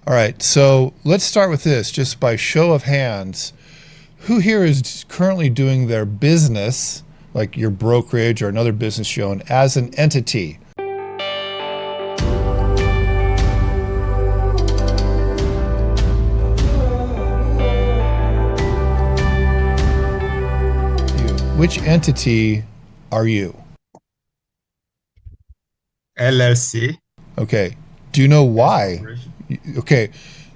All right, so let's start with this, just by show of hands. Who here is currently doing their business, like your brokerage or another business you own, as an entity? Which entity are you? LLC, Okay. Do you know S why? corporation. Okay.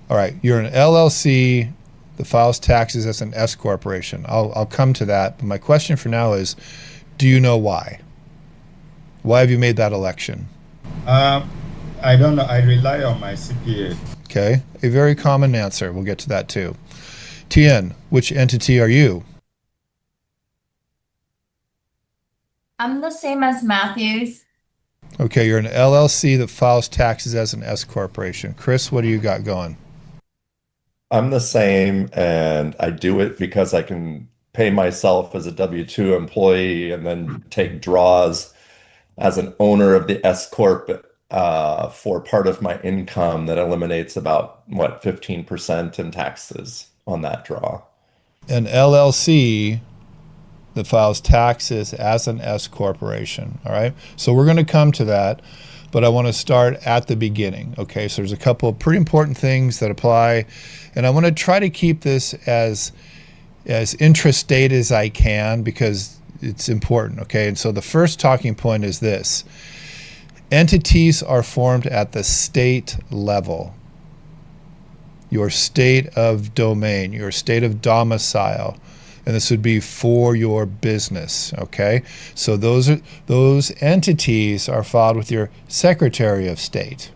All right. You're an LLC that files taxes as an S corporation. I'll come to that. But my question for now is, do you know why? Why have you made that election? Um, I don't know. I rely on my CPA. Okay. A very common answer. We'll get to that too. Tien, which entity are you? I'm the same as Matthews. Okay. You're an LLC that files taxes as an S corporation. Chris, what do you got going? I'm the same, and I do it because I can pay myself as a W-2 employee and then take draws as an owner of the S Corp for part of my income that eliminates about, what, 15% in taxes on that draw. An LLC that files taxes as an S corporation. All right. So we're going to come to that, but I want to start at the beginning. Okay. So there's a couple of pretty important things that apply, and I want to try to keep this as intrastate as I can because it's important. Okay. And so the first talking point is this: entities are formed at the state level. Your state of domain, your state of domicile, and this would be for your business. Okay, so those entities are filed with your Secretary of State,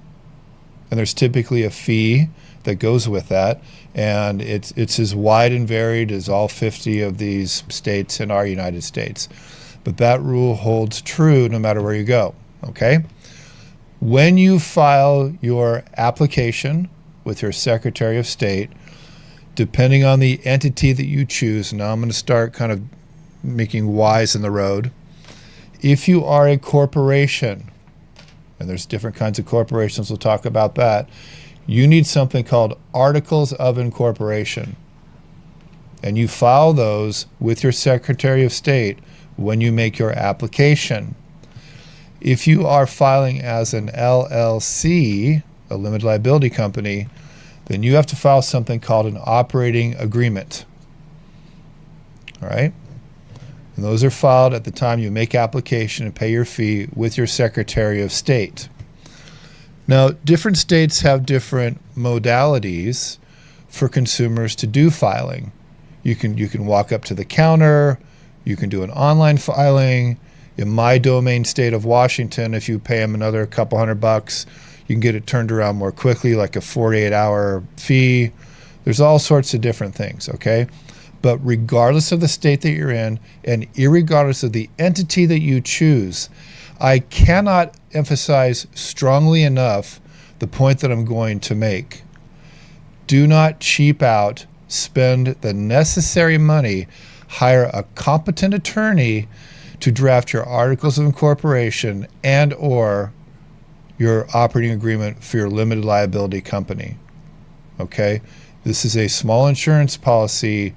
and there's typically a fee that goes with that, and it's as wide and varied as all 50 of these states in our United States. But that rule holds true no matter where you go. Okay, when you file your application with your Secretary of State, depending on the entity that you choose, now I'm going to start kind of making Y's in the road. If you are a corporation, and there's different kinds of corporations, we'll talk about that, you need something called Articles of Incorporation. And you file those with your Secretary of State when you make your application. If you are filing as an LLC, a limited liability company, then you have to file something called an operating agreement. All right? And those are filed at the time you make application and pay your fee with your Secretary of State. Now, different states have different modalities for consumers to do filing. You can walk up to the counter, you can do an online filing. In my domain state of Washington, if you pay them another couple $100, you can get it turned around more quickly, like a 48-hour fee. There's all sorts of different things, okay? But regardless of the state that you're in, and irregardless of the entity that you choose, I cannot emphasize strongly enough the point that I'm going to make. Do not cheap out, spend the necessary money, hire a competent attorney to draft your articles of incorporation and or your operating agreement for your limited liability company. Okay? This is a small insurance policy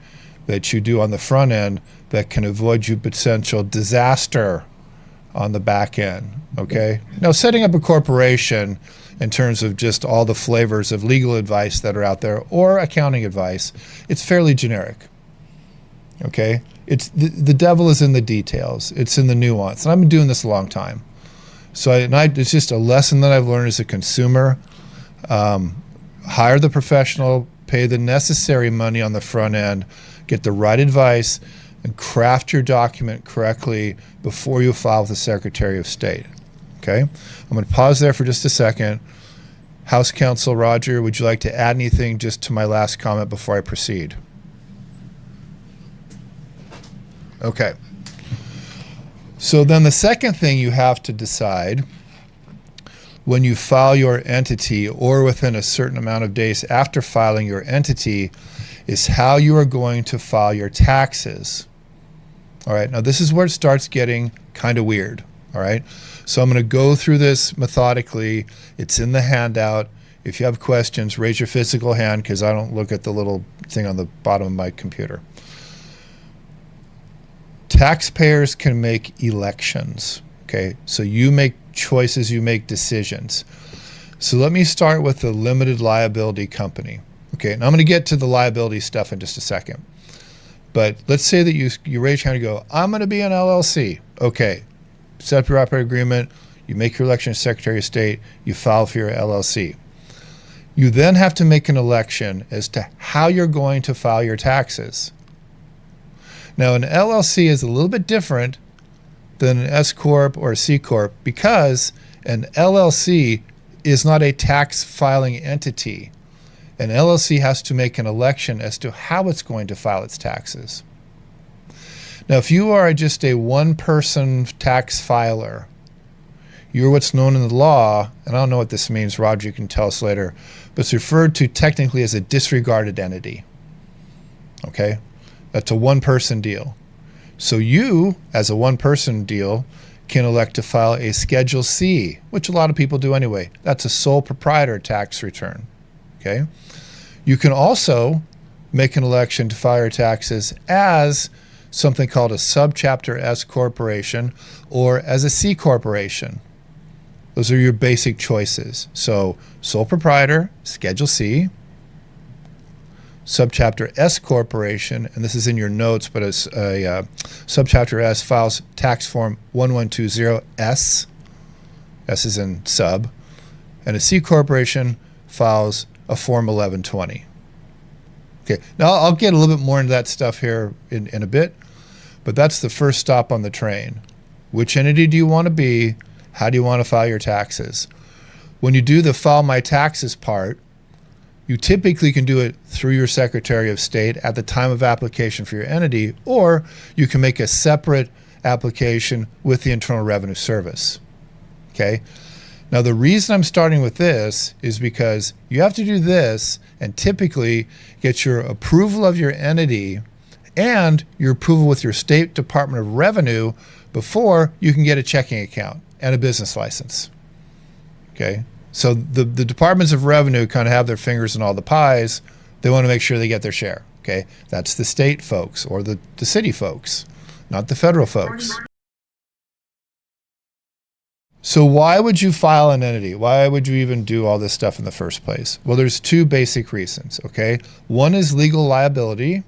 that you do on the front end that can avoid you potential disaster on the back end. Okay? Now, setting up a corporation in terms of just all the flavors of legal advice that are out there or accounting advice, it's fairly generic. Okay? It's the devil is in the details. It's in the nuance. And I've been doing this a long time. So it's just a lesson that I've learned as a consumer. Hire the professional, pay the necessary money on the front end, get the right advice, and craft your document correctly before you file with the Secretary of State. Okay? I'm going to pause there for just a second. House Counsel Roger, would you like to add anything just to my last comment before I proceed? Okay. So then the second thing you have to decide when you file your entity or within a certain amount of days after filing your entity is how you are going to file your taxes. All right, now this is where it starts getting kind of weird. All right, so I'm going to go through this methodically. It's in the handout. If you have questions, raise your physical hand because I don't look at the little thing on the bottom of my computer. Taxpayers can make elections, okay? So you make choices, you make decisions. So let me start with the limited liability company, okay? And I'm going to get to the liability stuff in just a second. But let's say that you raise your hand and go, I'm going to be an LLC. Okay, set up your operating agreement, you make your election as Secretary of State, you file for your LLC. You then have to make an election as to how you're going to file your taxes. Now, an LLC is a little bit different than an S Corp or a C Corp because an LLC is not a tax filing entity. An LLC has to make an election as to how it's going to file its taxes. Now, if you are just a one-person tax filer, you're what's known in the law, and I don't know what this means, Roger, you can tell us later, but it's referred to technically as a disregarded entity. Okay? That's a one-person deal. So you, as a one-person deal, can elect to file a Schedule C, which a lot of people do anyway. That's a sole proprietor tax return. Okay? You can also make an election to file your taxes as something called a Subchapter S corporation or as a C corporation. Those are your basic choices. So sole proprietor, Schedule C, Subchapter S corporation, and this is in your notes, but it's a Subchapter S files tax form 1120S, S is in sub, and a C corporation files a form 1120. Okay, now I'll get a little bit more into that stuff here in a bit, but that's the first stop on the train. Which entity do you want to be? How do you want to file your taxes? When you do the file my taxes part, you typically can do it through your Secretary of State at the time of application for your entity, or you can make a separate application with the Internal Revenue Service. Okay? Now, the reason I'm starting with this is because you have to do this and typically get your approval of your entity and your approval with your State Department of Revenue before you can get a checking account and a business license. Okay? So the departments of revenue kind of have their fingers in all the pies. They want to make sure they get their share. Okay, that's the state folks or the city folks, not the federal folks. So why would you file an entity? Why would you even do all this stuff in the first place? Well, there's two basic reasons. Okay, one is legal liability,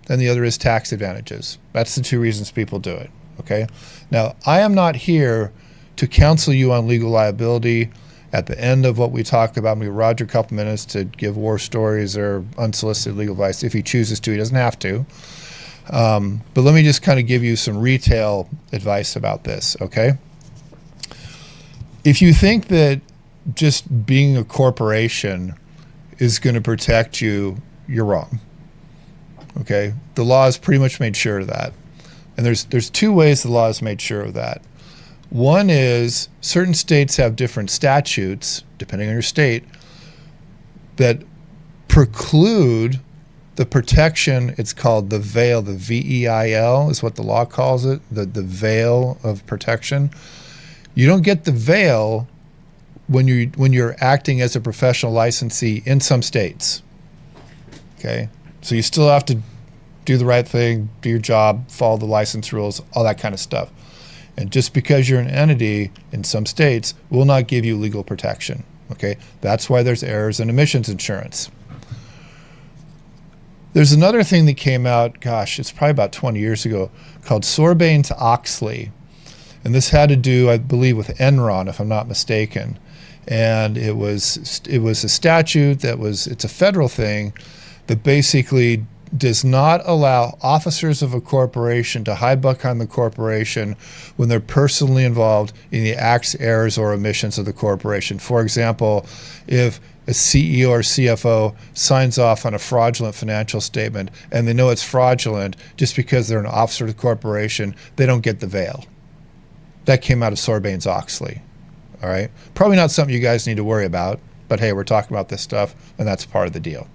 and the other is tax advantages. That's the two reasons people do it. Okay, now I am not here to counsel you on legal liability. At the end of what we talk about, I'm going to give Roger a couple minutes to give war stories or unsolicited legal advice. If he chooses to, he doesn't have to. But let me just kind of give you some retail advice about this, okay? If you think that just being a corporation is going to protect you, you're wrong, okay? The law has pretty much made sure of that. And there's two ways the law has made sure of that. One is certain states have different statutes, depending on your state, that preclude the protection. It's called the veil, the VEIL is what the law calls it, the veil of protection. You don't get the veil when you're acting as a professional licensee in some states. Okay? So you still have to do the right thing, do your job, follow the license rules, all that kind of stuff. And just because you're an entity in some states will not give you legal protection. Okay, that's why there's errors in emissions insurance. There's another thing that came out, gosh, it's probably about 20 years ago, called Sarbanes-Oxley. And this had to do, I believe, with Enron, if I'm not mistaken. And it was a statute it's a federal thing that basically does not allow officers of a corporation to hide behind the corporation when they're personally involved in the acts, errors, or omissions of the corporation. For example, if a CEO or CFO signs off on a fraudulent financial statement and they know it's fraudulent just because they're an officer of the corporation, they don't get the veil. That came out of Sarbanes-Oxley. All right? Probably not something you guys need to worry about, but hey, we're talking about this stuff, and that's part of the deal.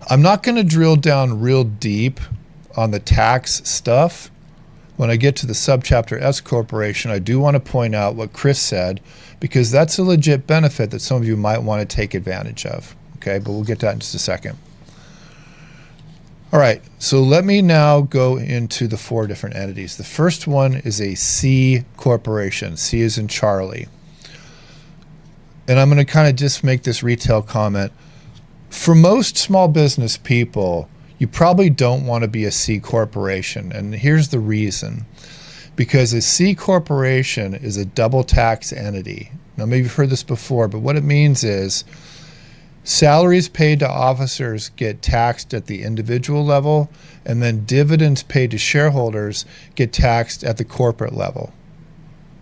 I'm not going to drill down real deep on the tax stuff. when I get to the subchapter S corporation, I do want to point out what Chris said, because that's a legit benefit that some of you might want to take advantage of. Okay, but we'll get to that in just a second. All right, so let me now go into the 4 different entities. The first one is a C corporation. C is in Charlie. And I'm going to kind of just make this retail comment. For most small business people, you probably don't want to be a C corporation. And here's the reason. Because a C corporation is a double tax entity. Now, maybe you've heard this before, but what it means is salaries paid to officers get taxed at the individual level, and then dividends paid to shareholders get taxed at the corporate level.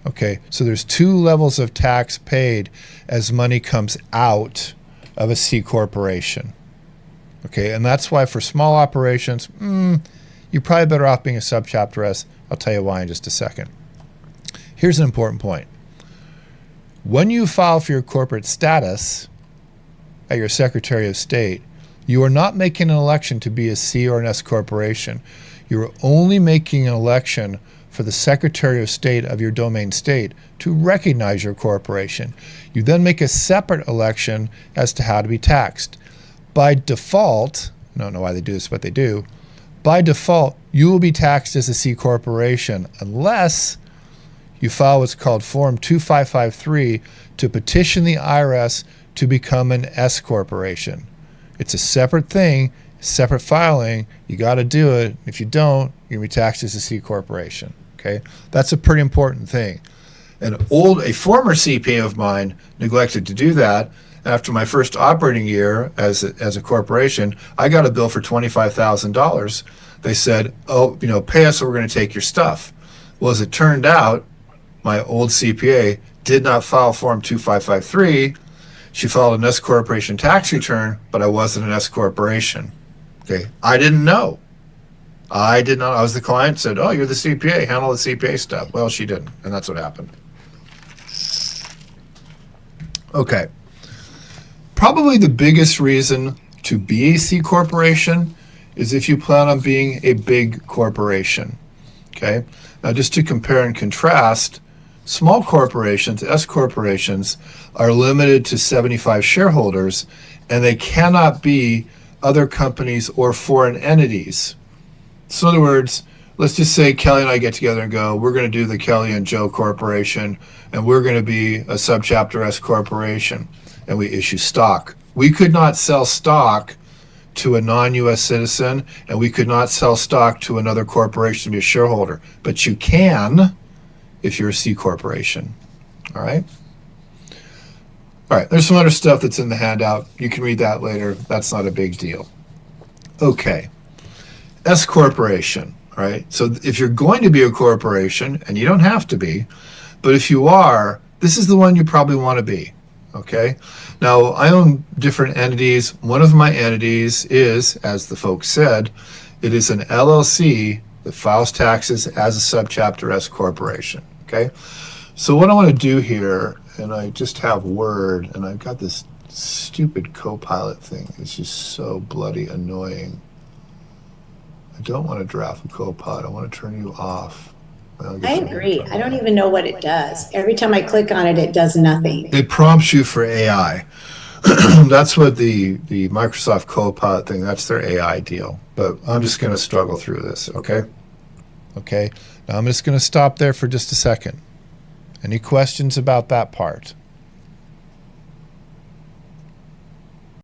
Okay, so there's 2 levels of tax paid as money comes out of a C corporation. Okay, and that's why for small operations, you're probably better off being a subchapter S. I'll tell you why in just a second. Here's an important point. When you file for your corporate status at your Secretary of State, you are not making an election to be a C or an S corporation. You are only making an election for the Secretary of State of your domain state to recognize your corporation. You then make a separate election as to how to be taxed. By default, I don't know why they do this, but they do. By default, you will be taxed as a C corporation unless you file what's called Form 2553 to petition the IRS to become an S corporation. It's a separate thing, separate filing. You got to do it. If you don't, you're going to be taxed as a C corporation. Okay, that's a pretty important thing. A former CPA of mine neglected to do that. After my first operating year as a corporation, I got a bill for $25,000. They said, "Oh, pay us, or we're going to take your stuff." Well, as it turned out, my old CPA did not file Form 2553. She filed an S corporation tax return, but I wasn't an S corporation. Okay, I didn't know. I did not. I was the client. Said, "Oh, you're the CPA. Handle the CPA stuff." Well, she didn't, and that's what happened. Okay. Probably the biggest reason to be a C corporation is if you plan on being a big corporation. Okay. Now, just to compare and contrast, small corporations, S corporations, are limited to 75 shareholders, and they cannot be other companies or foreign entities. So in other words, let's just say Kelly and I get together and go, we're going to do the Kelly and Joe Corporation, and we're going to be a subchapter S corporation, and we issue stock. We could not sell stock to a non-U.S. citizen, and we could not sell stock to another corporation to be a shareholder. But you can if you're a C corporation. All right? All right, there's some other stuff that's in the handout. You can read that later. That's not a big deal. Okay. S corporation, right? So if you're going to be a corporation, and you don't have to be, but if you are, this is the one you probably want to be, okay? Now, I own different entities. One of my entities is, as the folks said, it is an LLC that files taxes as a subchapter S corporation, okay? So what I want to do here, and I just have Word, and I've got this stupid Copilot thing. It's just so bloody annoying. I don't want to draft a Copilot. I want to turn you off. I agree. I don't even know what it does. Every time I click on it, it does nothing. It prompts you for AI. That's what the Microsoft Copilot thing, that's their AI deal. But I'm just going to struggle through this, okay? Okay. Now I'm just going to stop there for just a second. Any questions about that part?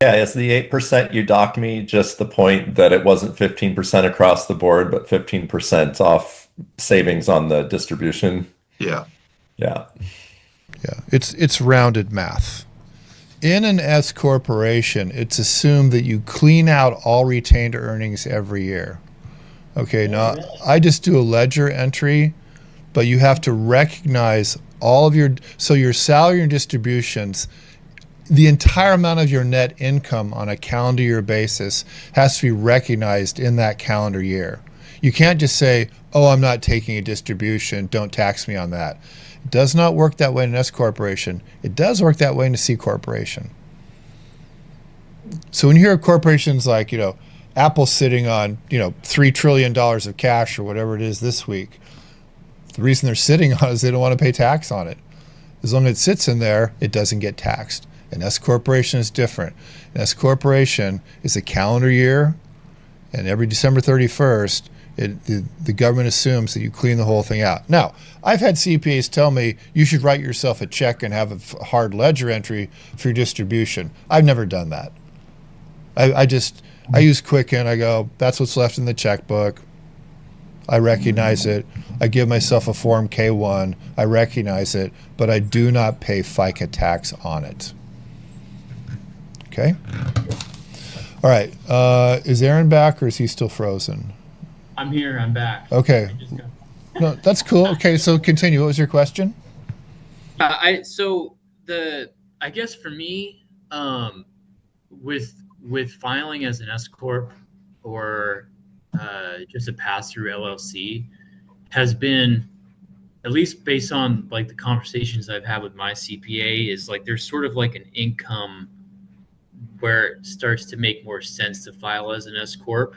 Yeah, is the 8% you dock me just the point that it wasn't 15% across the board, but 15% off savings on the distribution? Yeah. Yeah. Yeah. It's rounded math. In an S corporation, it's assumed that you clean out all retained earnings every year. Okay, now I just do a ledger entry, but you have to recognize all of your salary and distributions. The entire amount of your net income on a calendar year basis has to be recognized in that calendar year. You can't just say, "Oh, I'm not taking a distribution, don't tax me on that." It does not work that way in an S corporation. It does work that way in a C corporation. So when you hear corporations like, Apple sitting on, $3 trillion of cash or whatever it is this week, The reason they're sitting on it is they don't want to pay tax on it. As long as it sits in there, it doesn't get taxed. An S corporation is different. An S corporation is a calendar year, and every December 31st, the government assumes that you clean the whole thing out. Now, I've had CPAs tell me you should write yourself a check and have a hard ledger entry for your distribution. I've never done that. I use Quicken. I go, that's what's left in the checkbook. I recognize it. I give myself a Form K-1. I recognize it, but I do not pay FICA tax on it. Okay? All right. Is Aaron back, or is he still frozen? I'm here. I'm back. Okay. I just got- No, that's cool. Okay, so continue. What was your question? I guess for me, with filing as an S corp or just a pass-through LLC, has been, at least based on like the conversations I've had with my CPA, is like there's sort of like an income where it starts to make more sense to file as an S corp,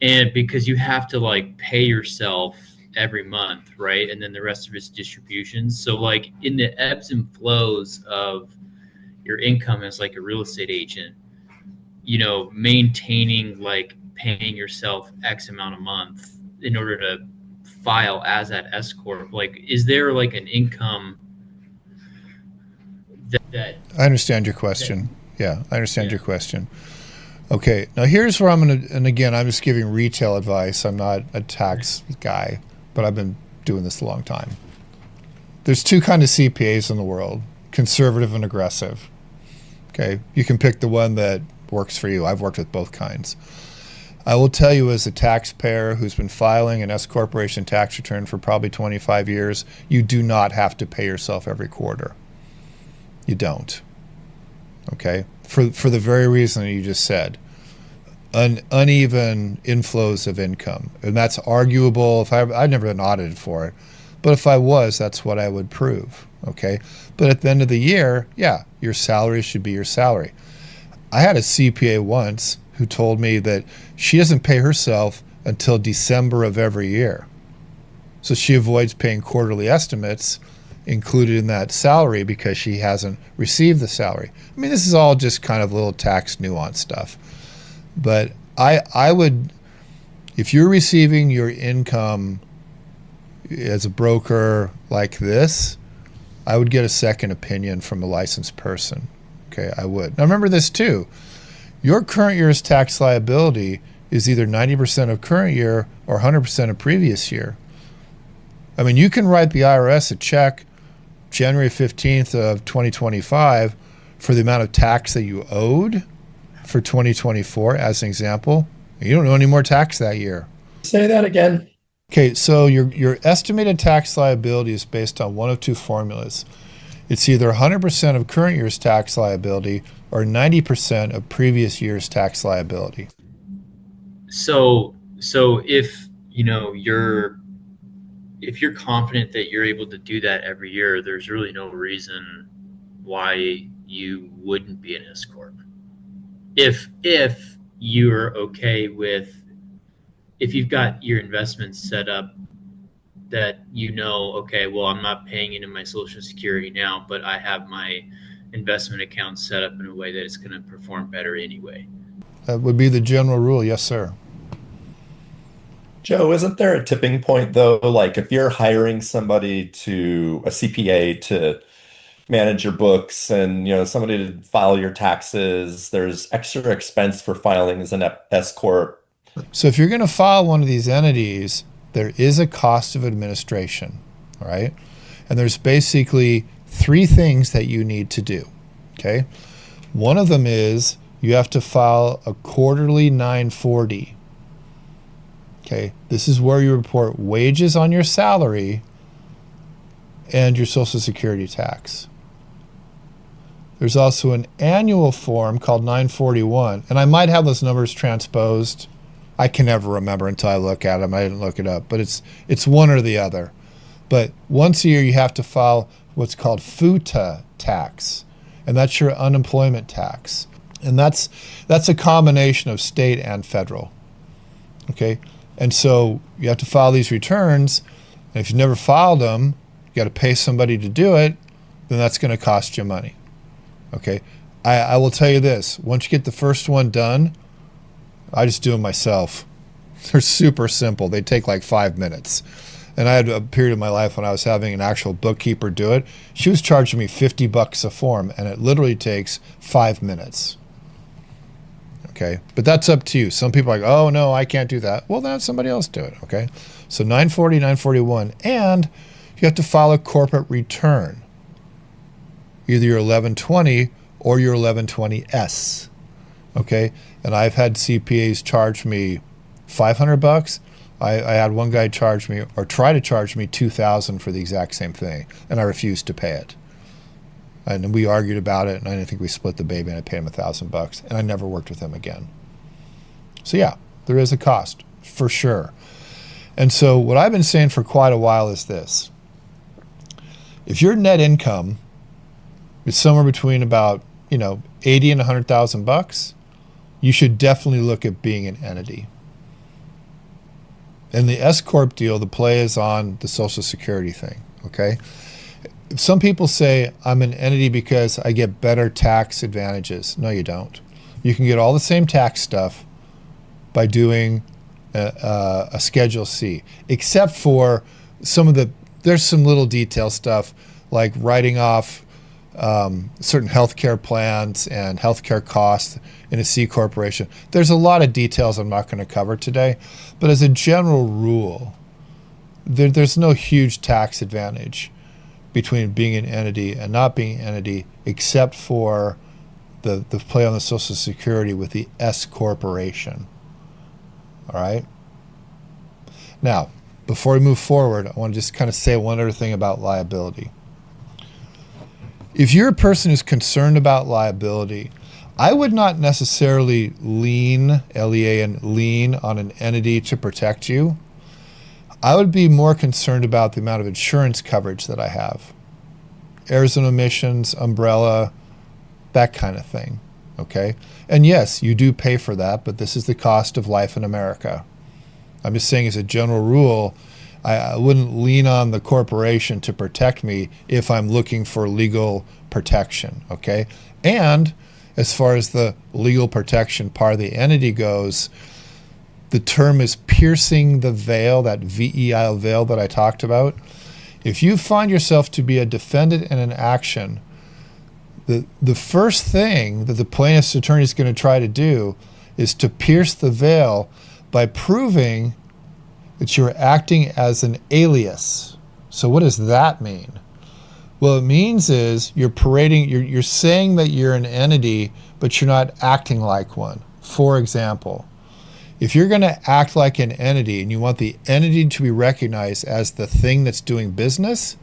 and because you have to like pay yourself every month, right? And then the rest of it's distributions. So like in the ebbs and flows of your income as like a real estate agent, you know, maintaining like paying yourself X amount a month in order to file as that S corp, like is there like an income that I understand your question. Yeah, I understand your question. Okay, now here's where I'm going to, and again, I'm just giving retail advice. I'm not a tax guy, but I've been doing this a long time. There's two kinds of CPAs in the world, conservative and aggressive. Okay, you can pick the one that works for you. I've worked with both kinds. I will tell you, as a taxpayer who's been filing an S corporation tax return for probably 25 years, you do not have to pay yourself every quarter. You don't. Okay, for the very reason that you just said, uneven inflows of income, and that's arguable. I've never been audited for it, but if I was, that's what I would prove. Okay, but at the end of the year, yeah, your salary should be your salary. I had a CPA once who told me that she doesn't pay herself until December of every year, so she avoids paying quarterly estimates included in that salary because she hasn't received the salary. I mean, this is all just kind of little tax nuance stuff. But I would, if you're receiving your income as a broker like this, I would get a second opinion from a licensed person. Okay, I would. Now remember this too. Your current year's tax liability is either 90% of current year or 100% of previous year. I mean, you can write the IRS a check January 15th of 2025 for the amount of tax that you owed for 2024, as an example. You don't owe any more tax that year. Say that again. Okay, so your estimated tax liability is based on one of two formulas. It's either 100% of current year's tax liability or 90% of previous year's tax liability. so if you know if you're confident that you're able to do that every year, there's really no reason why you wouldn't be an S corp. If you're okay with, if you've got your investments set up that okay, well, I'm not paying into my Social Security now, but I have my investment account set up in a way that it's going to perform better anyway. That would be the general rule, yes, sir. Joe, isn't there a tipping point though? Like if you're hiring somebody a CPA to manage your books and somebody to file your taxes, there's extra expense for filing as an S corp. So if you're going to file one of these entities, there is a cost of administration, all right? And there's basically three things that you need to do, okay? One of them is you have to file a quarterly 940. Okay, this is where you report wages on your salary and your Social Security tax. There's also an annual form called 941, and I might have those numbers transposed. I can never remember until I look at them. I didn't look it up, but it's one or the other. But once a year, you have to file what's called FUTA tax, and that's your unemployment tax, and that's a combination of state and federal. Okay. And so you have to file these returns, And if you've never filed them, you got to pay somebody to do it, then that's going to cost you money. Okay. I will tell you this, once you get the first one done, I just do them myself. They're super simple. They take like 5 minutes. And I had a period of my life when I was having an actual bookkeeper do it. She was charging me $50 a form, and it literally takes 5 minutes. Okay, but that's up to you. Some people are like, oh no, I can't do that. Well, then have somebody else do it. Okay, so 940, 941, and you have to file a corporate return, either your 1120 or your 1120S. Okay, and I've had CPAs charge me $500. I had one guy charge me, or try to charge me $2,000 for the exact same thing, and I refused to pay it. And we argued about it, and I think we split the baby, and I paid him $1,000, and I never worked with him again. So yeah, there is a cost, for sure. And so what I've been saying for quite a while is this. If your net income is somewhere between about, 80 and 100,000 bucks, you should definitely look at being an entity. In the S Corp deal, the play is on the Social Security thing, okay? Some people say I'm an entity because I get better tax advantages. No, you don't. You can get all the same tax stuff by doing a Schedule C, except for there's some little detail stuff like writing off certain healthcare plans and healthcare costs in a C corporation. There's a lot of details I'm not going to cover today, but as a general rule, there's no huge tax advantage between being an entity and not being an entity, except for the play on the Social Security with the S corporation. All right. Now, before we move forward, I want to just kind of say one other thing about liability. If you're a person who's concerned about liability, I would not necessarily lean, L-E-A-N, lean on an entity to protect you. I would be more concerned about the amount of insurance coverage that I have. Errors and omissions, umbrella, that kind of thing, okay? And yes, you do pay for that, but this is the cost of life in America. I'm just saying as a general rule, I wouldn't lean on the corporation to protect me if I'm looking for legal protection, okay? And as far as the legal protection part of the entity goes, the term is piercing the veil, that VEIL veil that I talked about. If you find yourself to be a defendant in an action, the first thing that the plaintiff's attorney is going to try to do is to pierce the veil by proving that you're acting as an alias. So what does that mean? Well, it means is you're saying that you're an entity, but you're not acting like one. For example, if you're going to act like an entity and you want the entity to be recognized as the thing that's doing business,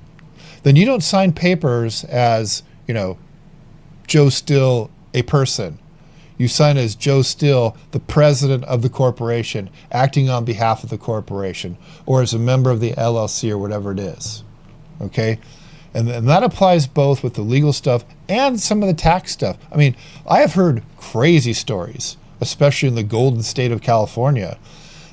then you don't sign papers as, Joe Still, a person. You sign as Joe Still, the president of the corporation, acting on behalf of the corporation, or as a member of the LLC or whatever it is. Okay? And that applies both with the legal stuff and some of the tax stuff. I mean, I have heard crazy stories, especially in the golden state of California,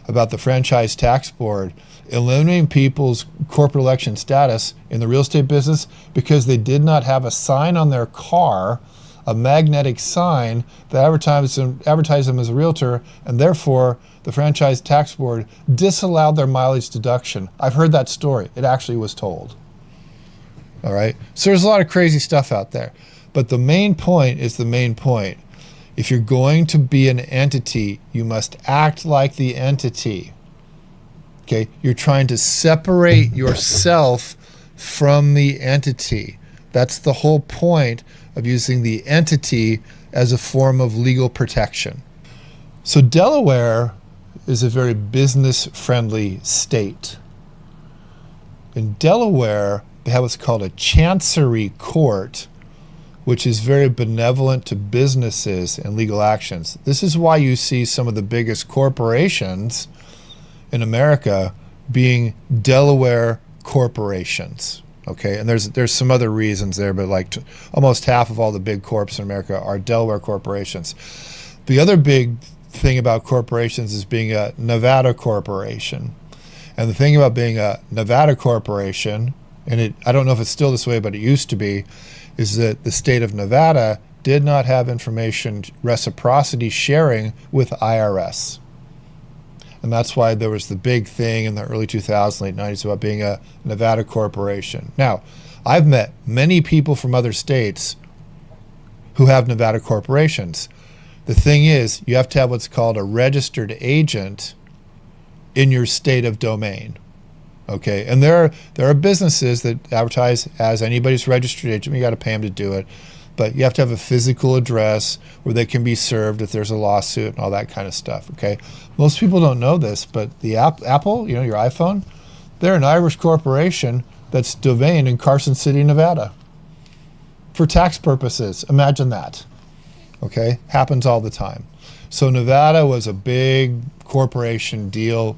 about the Franchise Tax Board eliminating people's corporate election status in the real estate business because they did not have a sign on their car, a magnetic sign that advertised them as a realtor, and therefore the Franchise Tax Board disallowed their mileage deduction. I've heard that story. It actually was told. All right? So there's a lot of crazy stuff out there. But the main point is the main point. If you're going to be an entity, you must act like the entity. Okay? You're trying to separate yourself from the entity. That's the whole point of using the entity as a form of legal protection. So Delaware is a very business-friendly state. In Delaware, they have what's called a chancery court, which is very benevolent to businesses and legal actions. This is why you see some of the biggest corporations in America being Delaware corporations. Okay, and there's some other reasons there, but almost half of all the big corps in America are Delaware corporations. The other big thing about corporations is being a Nevada corporation. And the thing about being a Nevada corporation, and I don't know if it's still this way, but it used to be, is that the state of Nevada did not have information reciprocity sharing with IRS. And that's why there was the big thing in the early 2000s, late 90s about being a Nevada corporation. Now, I've met many people from other states who have Nevada corporations. The thing is, you have to have what's called a registered agent in your state of domain. Okay, and there are businesses that advertise as anybody's registered agent. You got to pay them to do it, but you have to have a physical address where they can be served if there's a lawsuit and all that kind of stuff. Okay, most people don't know this, but the Apple, your iPhone, they're an Irish corporation that's domained in Carson City, Nevada, for tax purposes. Imagine that. Okay, happens all the time. So Nevada was a big corporation deal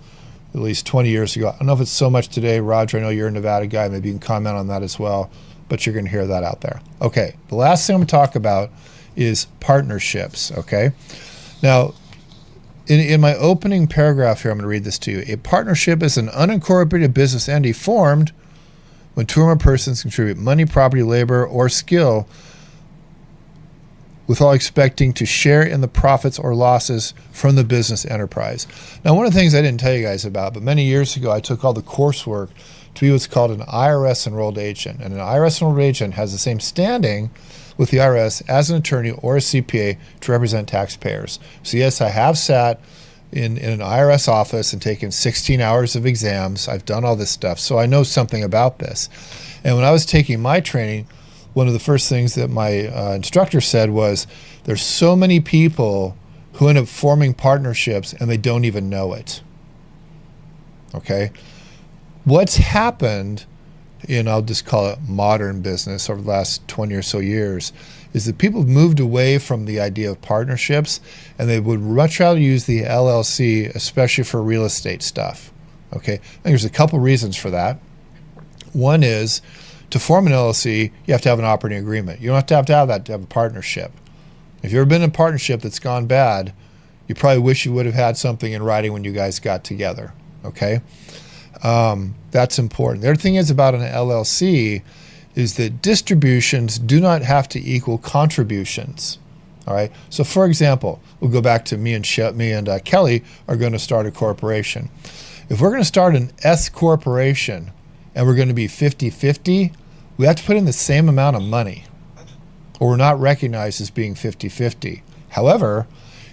at least 20 years ago. I don't know if it's so much today. Roger, I know you're a Nevada guy. Maybe you can comment on that as well, but you're going to hear that out there. Okay, the last thing I'm going to talk about is partnerships, okay? Now, in my opening paragraph here, I'm going to read this to you. A partnership is an unincorporated business entity formed when two or more persons contribute money, property, labor, or skill with all expecting to share in the profits or losses from the business enterprise. Now, one of the things I didn't tell you guys about, but many years ago, I took all the coursework to be what's called an IRS enrolled agent. And an IRS enrolled agent has the same standing with the IRS as an attorney or a CPA to represent taxpayers. So yes, I have sat in an IRS office and taken 16 hours of exams. I've done all this stuff, so I know something about this. And when I was taking my training, one of the first things that my instructor said was, there's so many people who end up forming partnerships and they don't even know it. Okay? What's happened in, I'll just call it modern business over the last 20 or so years, is that people have moved away from the idea of partnerships and they would much rather use the LLC, especially for real estate stuff. Okay? I think there's a couple reasons for that. One is, to form an LLC, you have to have an operating agreement. You don't have to have that to have a partnership. If you've ever been in a partnership that's gone bad, you probably wish you would have had something in writing when you guys got together, okay? That's important. The other thing is about an LLC is that distributions do not have to equal contributions, all right? So for example, we'll go back to me and Kelly are going to start a corporation. If we're going to start an S corporation, and we're going to be 50-50, we have to put in the same amount of money, or we're not recognized as being 50-50. However,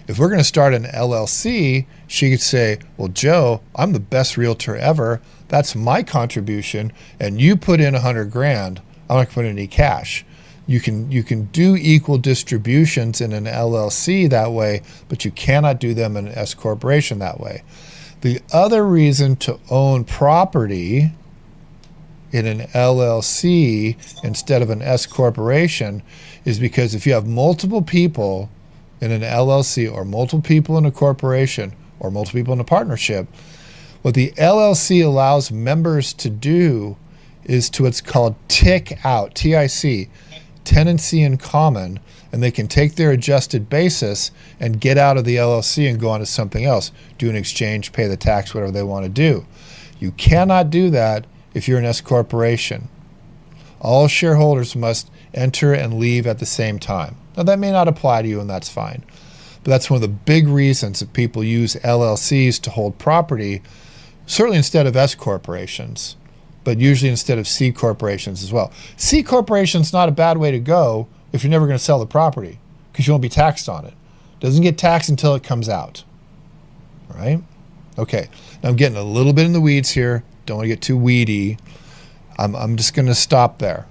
if we're going to start an LLC, she could say, well, Joe, I'm the best realtor ever. That's my contribution, and you put in 100 grand. I'm not going to put in any cash. You can do equal distributions in an LLC that way, but you cannot do them in an S corporation that way. The other reason to own property in an LLC instead of an S corporation is because if you have multiple people in an LLC or multiple people in a corporation or multiple people in a partnership, what the LLC allows members to do is to what's called tick out, TIC, tenancy in common, and they can take their adjusted basis and get out of the LLC and go on to something else, do an exchange, pay the tax, whatever they want to do. You cannot do that if you're an S corporation. All shareholders must enter and leave at the same time. Now that may not apply to you, and that's fine. But that's one of the big reasons that people use LLCs to hold property, certainly instead of S corporations, but usually instead of C corporations as well. C corporation's not a bad way to go if you're never going to sell the property, because you won't be taxed on it. It doesn't get taxed until it comes out. All right? Okay. Now I'm getting a little bit in the weeds here. Don't want to get too weedy. I'm just going to stop there.